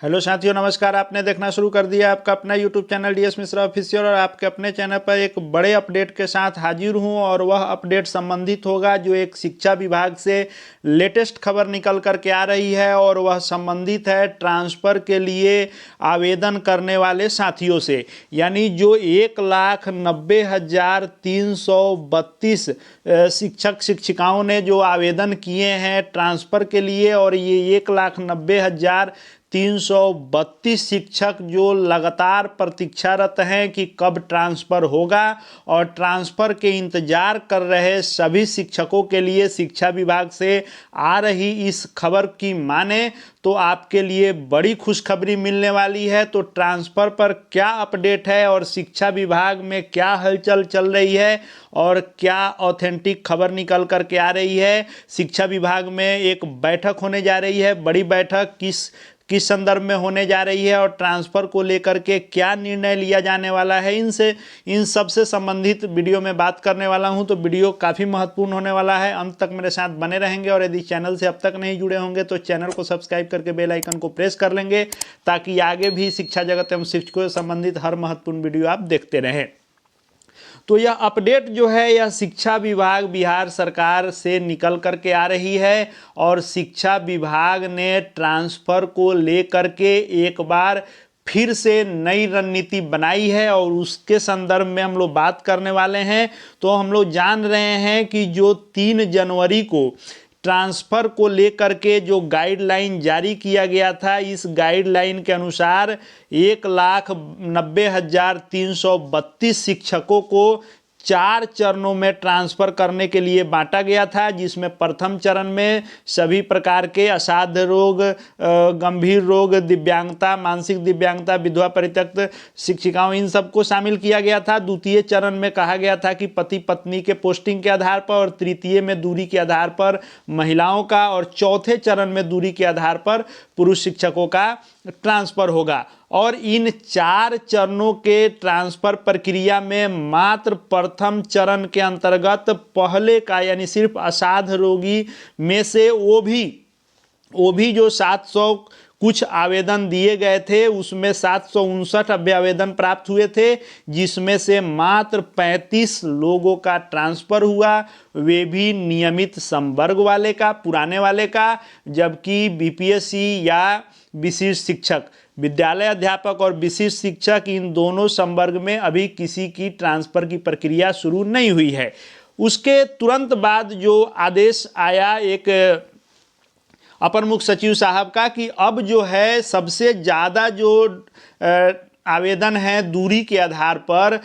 Hello साथियों, नमस्कार। आपने देखना शुरू कर दिया आपका अपना YouTube channel DS Mishra official और आपके अपने चैनल पर एक बड़े अपडेट के साथ हाजिर हूं और वह अपडेट संबंधित होगा जो एक शिक्षा विभाग से लेटेस्ट खबर निकल कर के आ रही है और वह संबंधित है ट्रांसफ़र के लिए आवेदन करने वाले साथियों से। यानी जो 1,90,332 शिक्षक शिक्षिकाओं ने जो आवेदन किए हैं ट्रांसफ़र के लिए और ये 1,90,332 शिक्षक जो लगातार प्रतीक्षारत हैं कि कब ट्रांसफ़र होगा और ट्रांसफ़र के इंतज़ार कर रहे सभी शिक्षकों के लिए शिक्षा विभाग से आ रही इस खबर की माने तो आपके लिए बड़ी खुशखबरी मिलने वाली है। तो ट्रांसफ़र पर क्या अपडेट है और शिक्षा विभाग में क्या हलचल चल रही है और क्या ऑथेंटिक खबर निकल कर के आ रही है। शिक्षा विभाग में एक बैठक होने जा रही है, बड़ी बैठक किस संदर्भ में होने जा रही है और ट्रांसफ़र को लेकर के क्या निर्णय लिया जाने वाला है, इन सब से संबंधित वीडियो में बात करने वाला हूं। तो वीडियो काफ़ी महत्वपूर्ण होने वाला है, अंत तक मेरे साथ बने रहेंगे और यदि चैनल से अब तक नहीं जुड़े होंगे तो चैनल को सब्सक्राइब करके बेल आइकन को प्रेस कर लेंगे ताकि आगे भी शिक्षा जगत एवं शिक्षकों से संबंधित हर महत्वपूर्ण वीडियो आप देखते रहें। तो यह अपडेट जो है यह शिक्षा विभाग बिहार सरकार से निकल करके आ रही है और शिक्षा विभाग ने ट्रांसफ़र को लेकर के एक बार फिर से नई रणनीति बनाई है और उसके संदर्भ में हम लोग बात करने वाले हैं। तो हम लोग जान रहे हैं कि जो 3 जनवरी को ट्रांसफ़र को लेकर के जो गाइडलाइन जारी किया गया था, इस गाइडलाइन के अनुसार 1,90,332 शिक्षकों को 4 चरणों में ट्रांसफ़र करने के लिए बांटा गया था, जिसमें प्रथम चरण में सभी प्रकार के असाध्य रोग, गंभीर रोग, दिव्यांगता, मानसिक दिव्यांगता, विधवा परित्यक्त शिक्षिकाओं, इन सबको शामिल किया गया था। द्वितीय चरण में कहा गया था कि पति पत्नी के पोस्टिंग के आधार पर और तृतीय में दूरी के आधार पर महिलाओं का और चौथे चरण में दूरी के आधार पर पुरुष शिक्षकों का ट्रांसफ़र होगा। और इन 4 चरणों के ट्रांसफ़र प्रक्रिया में मात्र प्रथम चरण के अंतर्गत पहले का यानी सिर्फ असाध्य रोगी में से वो भी जो 700 कुछ आवेदन दिए गए थे उसमें 759 आवेदन प्राप्त हुए थे, जिसमें से मात्र 35 लोगों का ट्रांसफ़र हुआ, वे भी नियमित संवर्ग वाले का, पुराने वाले का। जबकि बीपीएससी या विशिष्ट शिक्षक, विद्यालय अध्यापक और विशिष्ट शिक्षक, इन दोनों संवर्ग में अभी किसी की ट्रांसफ़र की प्रक्रिया शुरू नहीं हुई है। उसके तुरंत बाद जो आदेश आया एक अपर मुख्य सचिव साहब का कि अब जो है सबसे ज़्यादा जो आवेदन है दूरी के आधार पर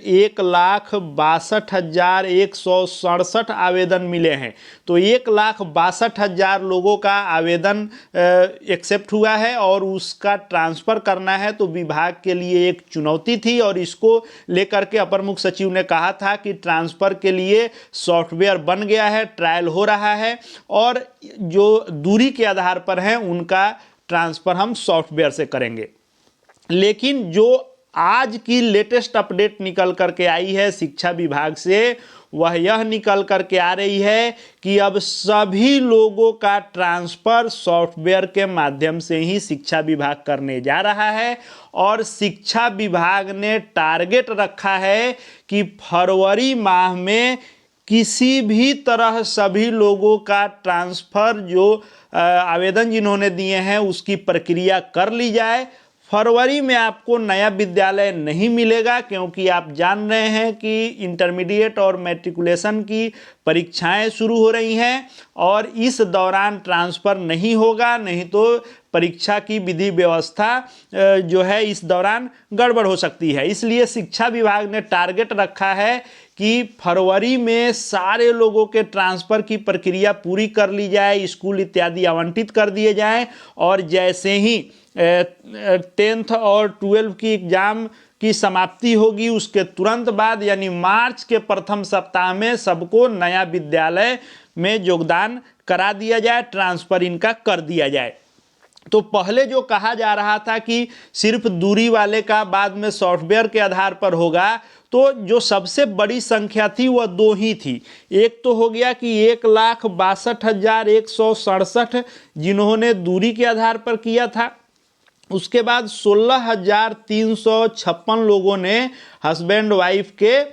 1,62,167 आवेदन मिले हैं। तो 1,62,000 लोगों का आवेदन एक्सेप्ट हुआ है और उसका ट्रांसफ़र करना है तो विभाग के लिए एक चुनौती थी और इसको लेकर के अपर मुख्य सचिव ने कहा था कि ट्रांसफ़र के लिए सॉफ्टवेयर बन गया है, ट्रायल हो रहा है और जो दूरी के आधार पर हैं उनका ट्रांसफ़र हम सॉफ्टवेयर से करेंगे। लेकिन जो आज की लेटेस्ट अपडेट निकल करके आई है शिक्षा विभाग से, वह यह निकल करके आ रही है कि अब सभी लोगों का ट्रांसफ़र सॉफ्टवेयर के माध्यम से ही शिक्षा विभाग करने जा रहा है और शिक्षा विभाग ने टारगेट रखा है कि फरवरी माह में किसी भी तरह सभी लोगों का ट्रांसफ़र जो आवेदन जिन्होंने दिए हैं उसकी प्रक्रिया कर ली जाए। फरवरी में आपको नया विद्यालय नहीं मिलेगा क्योंकि आप जान रहे हैं कि इंटरमीडिएट और मैट्रिकुलेशन की परीक्षाएं शुरू हो रही हैं और इस दौरान ट्रांसफ़र नहीं होगा, नहीं तो परीक्षा की विधि व्यवस्था जो है इस दौरान गड़बड़ हो सकती है। इसलिए शिक्षा विभाग ने टारगेट रखा है कि फरवरी में सारे लोगों के ट्रांसफ़र की प्रक्रिया पूरी कर ली जाए, स्कूल इत्यादि आवंटित कर दिए जाएं और जैसे ही 10th और 12th की एग्ज़ाम की समाप्ति होगी उसके तुरंत बाद यानी मार्च के प्रथम सप्ताह में सबको नया विद्यालय में योगदान करा दिया जाए, ट्रांसफ़र इनका कर दिया जाए। तो पहले जो कहा जा रहा था कि सिर्फ दूरी वाले का बाद में सॉफ्टवेयर के आधार पर होगा, तो जो सबसे बड़ी संख्या थी वह दो ही थी। एक तो हो गया कि 1,62,167 जिन्होंने दूरी के आधार पर किया था, उसके बाद 16,356 लोगों ने हस्बैंड वाइफ के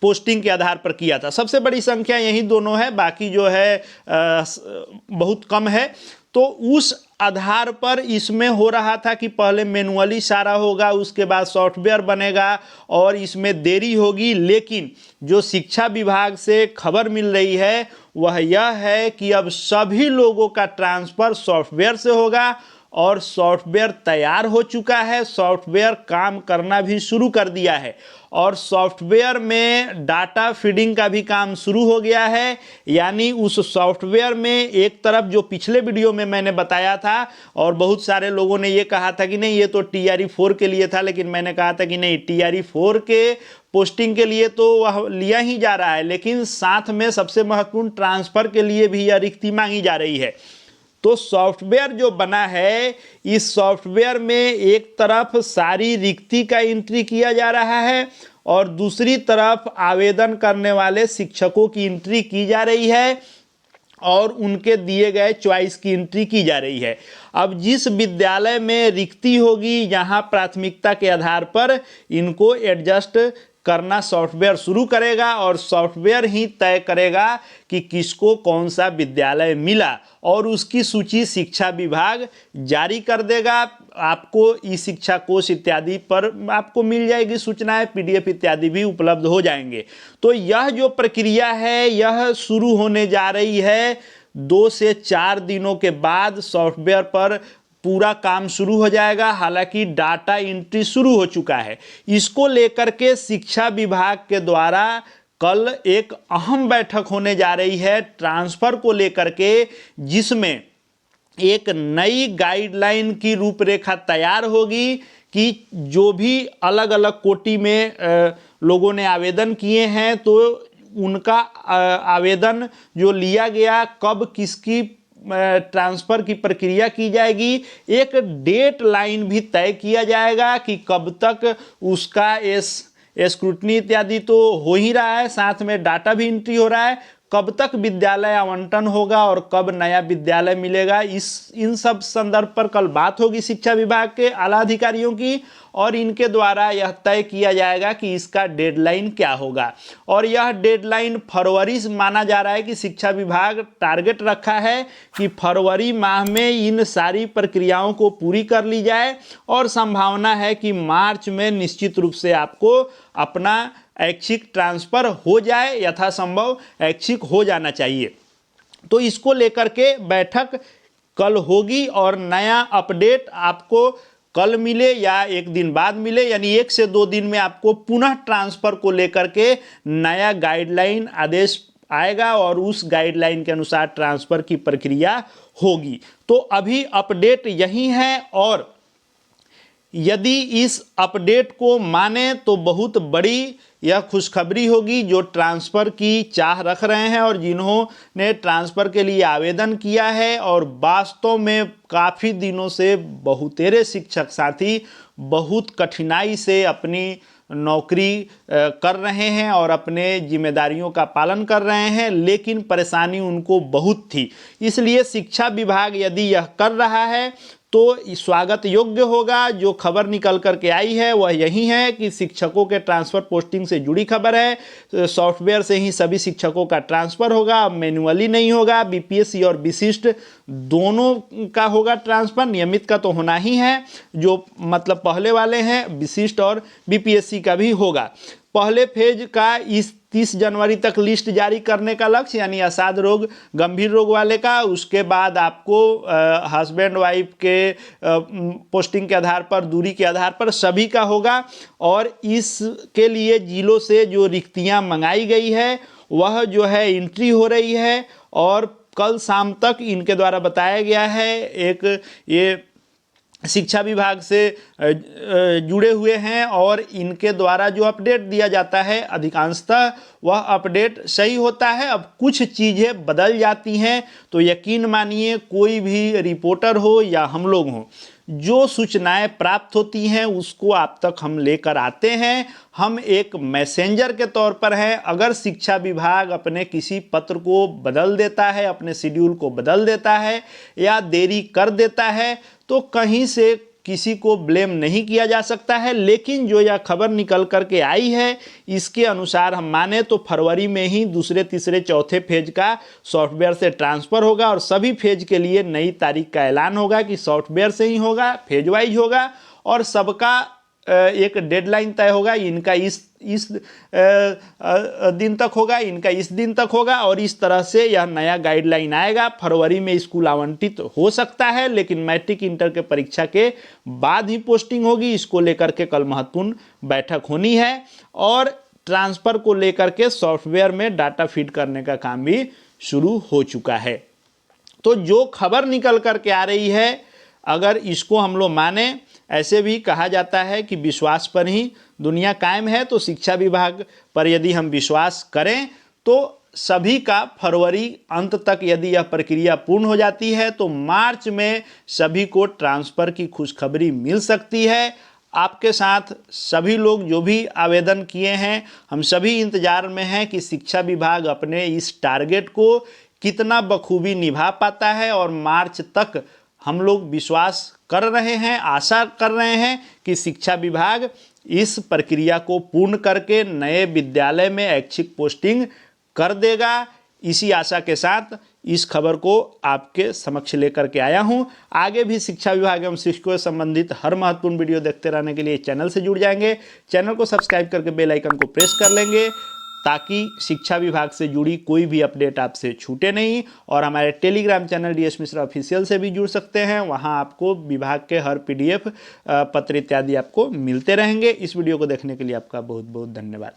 पोस्टिंग के आधार पर किया था। सबसे बड़ी संख्या यही दोनों है, बाकी जो है बहुत कम है। तो उस आधार पर इसमें हो रहा था कि पहले मैनुअली सारा होगा, उसके बाद सॉफ्टवेयर बनेगा और इसमें देरी होगी। लेकिन जो शिक्षा विभाग से खबर मिल रही है वह यह है कि अब सभी लोगों का ट्रांसफ़र सॉफ्टवेयर से होगा और सॉफ्टवेयर तैयार हो चुका है, सॉफ्टवेयर काम करना भी शुरू कर दिया है और सॉफ्टवेयर में डाटा फीडिंग का भी काम शुरू हो गया है। यानी उस सॉफ्टवेयर में एक तरफ जो पिछले वीडियो में मैंने बताया था और बहुत सारे लोगों ने ये कहा था कि नहीं ये तो TRE4 के लिए था, लेकिन मैंने कहा था कि नहीं, TRE4 के पोस्टिंग के लिए तो वह लिया ही जा रहा है, लेकिन साथ में सबसे महत्वपूर्ण ट्रांसफ़र के लिए भी यह रिक्ति मांगी जा रही है। तो सॉफ्टवेयर जो बना है, इस सॉफ्टवेयर में एक तरफ सारी रिक्ति का एंट्री किया जा रहा है और दूसरी तरफ आवेदन करने वाले शिक्षकों की एंट्री की जा रही है और उनके दिए गए चॉइस की एंट्री की जा रही है। अब जिस विद्यालय में रिक्ति होगी यहाँ प्राथमिकता के आधार पर इनको एडजस्ट करना सॉफ्टवेयर शुरू करेगा और सॉफ्टवेयर ही तय करेगा कि किसको कौन सा विद्यालय मिला और उसकी सूची शिक्षा विभाग जारी कर देगा। आपको ई शिक्षा कोश इत्यादि पर आपको मिल जाएगी सूचनाएं, PDF इत्यादि भी उपलब्ध हो जाएंगे। तो यह जो प्रक्रिया है यह शुरू होने जा रही है। 2 से 4 दिनों के बाद सॉफ्टवेयर पर पूरा काम शुरू हो जाएगा। हालांकि डाटा एंट्री शुरू हो चुका है। इसको लेकर के शिक्षा विभाग के द्वारा कल एक अहम बैठक होने जा रही है ट्रांसफ़र को लेकर के, जिसमें एक नई गाइडलाइन की रूपरेखा तैयार होगी कि जो भी अलग अलग कोटि में लोगों ने आवेदन किए हैं तो उनका आवेदन जो लिया गया कब किसकी ट्रांसफ़र की प्रक्रिया की जाएगी, एक डेट लाइन भी तय किया जाएगा कि कब तक उसका स्क्रूटनी इत्यादि तो हो ही रहा है, साथ में डाटा भी एंट्री हो रहा है, कब तक विद्यालय आवंटन होगा और कब नया विद्यालय मिलेगा। इन सब संदर्भ पर कल बात होगी शिक्षा विभाग के आला अधिकारियों की और इनके द्वारा यह तय किया जाएगा कि इसका डेडलाइन क्या होगा। और यह डेडलाइन फरवरी माना जा रहा है कि शिक्षा विभाग टारगेट रखा है कि फरवरी माह में इन सारी प्रक्रियाओं को पूरी कर ली जाए और संभावना है कि मार्च में निश्चित रूप से आपको अपना ऐच्छिक ट्रांसफ़र हो जाए, यथासंभव ऐच्छिक हो जाना चाहिए। तो इसको लेकर के बैठक कल होगी और नया अपडेट आपको कल मिले या एक दिन बाद मिले, यानी 1 से 2 दिन में आपको पुनः ट्रांसफ़र को लेकर के नया गाइडलाइन आदेश आएगा और उस गाइडलाइन के अनुसार ट्रांसफ़र की प्रक्रिया होगी। तो अभी अपडेट यही है और यदि इस अपडेट को माने तो बहुत बड़ी यह खुशखबरी होगी जो ट्रांसफ़र की चाह रख रहे हैं और जिन्होंने ट्रांसफ़र के लिए आवेदन किया है और वास्तव में काफ़ी दिनों से बहुतेरे शिक्षक साथी बहुत कठिनाई से अपनी नौकरी कर रहे हैं और अपने जिम्मेदारियों का पालन कर रहे हैं, लेकिन परेशानी उनको बहुत थी। इसलिए शिक्षा विभाग यदि यह कर रहा है तो स्वागत योग्य होगा। जो खबर निकल कर के आई है वह यही है कि शिक्षकों के ट्रांसफ़र पोस्टिंग से जुड़ी खबर है। सॉफ्टवेयर से ही सभी शिक्षकों का ट्रांसफ़र होगा, मैन्युअली नहीं होगा। BPSC और विशिष्ट दोनों का होगा ट्रांसफ़र, नियमित का तो होना ही है जो मतलब पहले वाले हैं, विशिष्ट और BPSC का भी होगा। पहले फेज का इस 30 जनवरी तक लिस्ट जारी करने का लक्ष्य, यानी असाध्य रोग गंभीर रोग वाले का। उसके बाद आपको हस्बैंड वाइफ के पोस्टिंग के आधार पर, दूरी के आधार पर सभी का होगा और इसके लिए जिलों से जो रिक्तियां मंगाई गई है वह जो है एंट्री हो रही है और कल शाम तक इनके द्वारा बताया गया है एक ये शिक्षा विभाग से जुड़े हुए हैं और इनके द्वारा जो अपडेट दिया जाता है अधिकांशतः वह अपडेट सही होता है। अब कुछ चीज़ें बदल जाती हैं, तो यकीन मानिए कोई भी रिपोर्टर हो या हम लोग हों, जो सूचनाएं प्राप्त होती हैं उसको आप तक हम लेकर आते हैं। हम एक मैसेंजर के तौर पर हैं। अगर शिक्षा विभाग अपने किसी पत्र को बदल देता है, अपने शेड्यूल को बदल देता है या देरी कर देता है, तो कहीं से किसी को ब्लेम नहीं किया जा सकता है। लेकिन जो यह खबर निकल कर के आई है, इसके अनुसार हम माने तो फरवरी में ही दूसरे, तीसरे, चौथे फेज का सॉफ्टवेयर से ट्रांसफ़र होगा और सभी फेज के लिए नई तारीख का ऐलान होगा कि सॉफ्टवेयर से ही होगा, फेज वाइज होगा और सबका एक डेडलाइन तय होगा। इनका इस दिन तक होगा, इनका इस दिन तक होगा और इस तरह से यह नया गाइडलाइन आएगा। फरवरी में स्कूल आवंटित हो सकता है, लेकिन मैट्रिक इंटर के परीक्षा के बाद ही पोस्टिंग होगी। इसको लेकर के कल महत्वपूर्ण बैठक होनी है और ट्रांसफ़र को लेकर के सॉफ्टवेयर में डाटा फीड करने का काम भी शुरू हो चुका है। तो जो खबर निकल कर के आ रही है, अगर इसको हम लोग माने, ऐसे भी कहा जाता है कि विश्वास पर ही दुनिया कायम है, तो शिक्षा विभाग पर यदि हम विश्वास करें तो सभी का फरवरी अंत तक यदि यह प्रक्रिया पूर्ण हो जाती है तो मार्च में सभी को ट्रांसफ़र की खुशखबरी मिल सकती है। आपके साथ सभी लोग जो भी आवेदन किए हैं, हम सभी इंतज़ार में हैं कि शिक्षा विभाग अपने इस टारगेट को कितना बखूबी निभा पाता है और मार्च तक हम लोग विश्वास कर रहे हैं, आशा कर रहे हैं कि शिक्षा विभाग इस प्रक्रिया को पूर्ण करके नए विद्यालय में ऐच्छिक पोस्टिंग कर देगा। इसी आशा के साथ इस खबर को आपके समक्ष लेकर के आया हूं। आगे भी शिक्षा विभाग एवं शिक्षकों से संबंधित हर महत्वपूर्ण वीडियो देखते रहने के लिए चैनल से जुड़ जाएंगे। चैनल को सब्सक्राइब करके बेल आइकन को प्रेस कर लेंगे ताकि शिक्षा विभाग से जुड़ी कोई भी अपडेट आपसे छूटे नहीं। और हमारे Telegram channel DS Mishra official से भी जुड़ सकते हैं। वहां आपको विभाग के हर PDF पत्र इत्यादि आपको मिलते रहेंगे। इस वीडियो को देखने के लिए आपका बहुत बहुत धन्यवाद।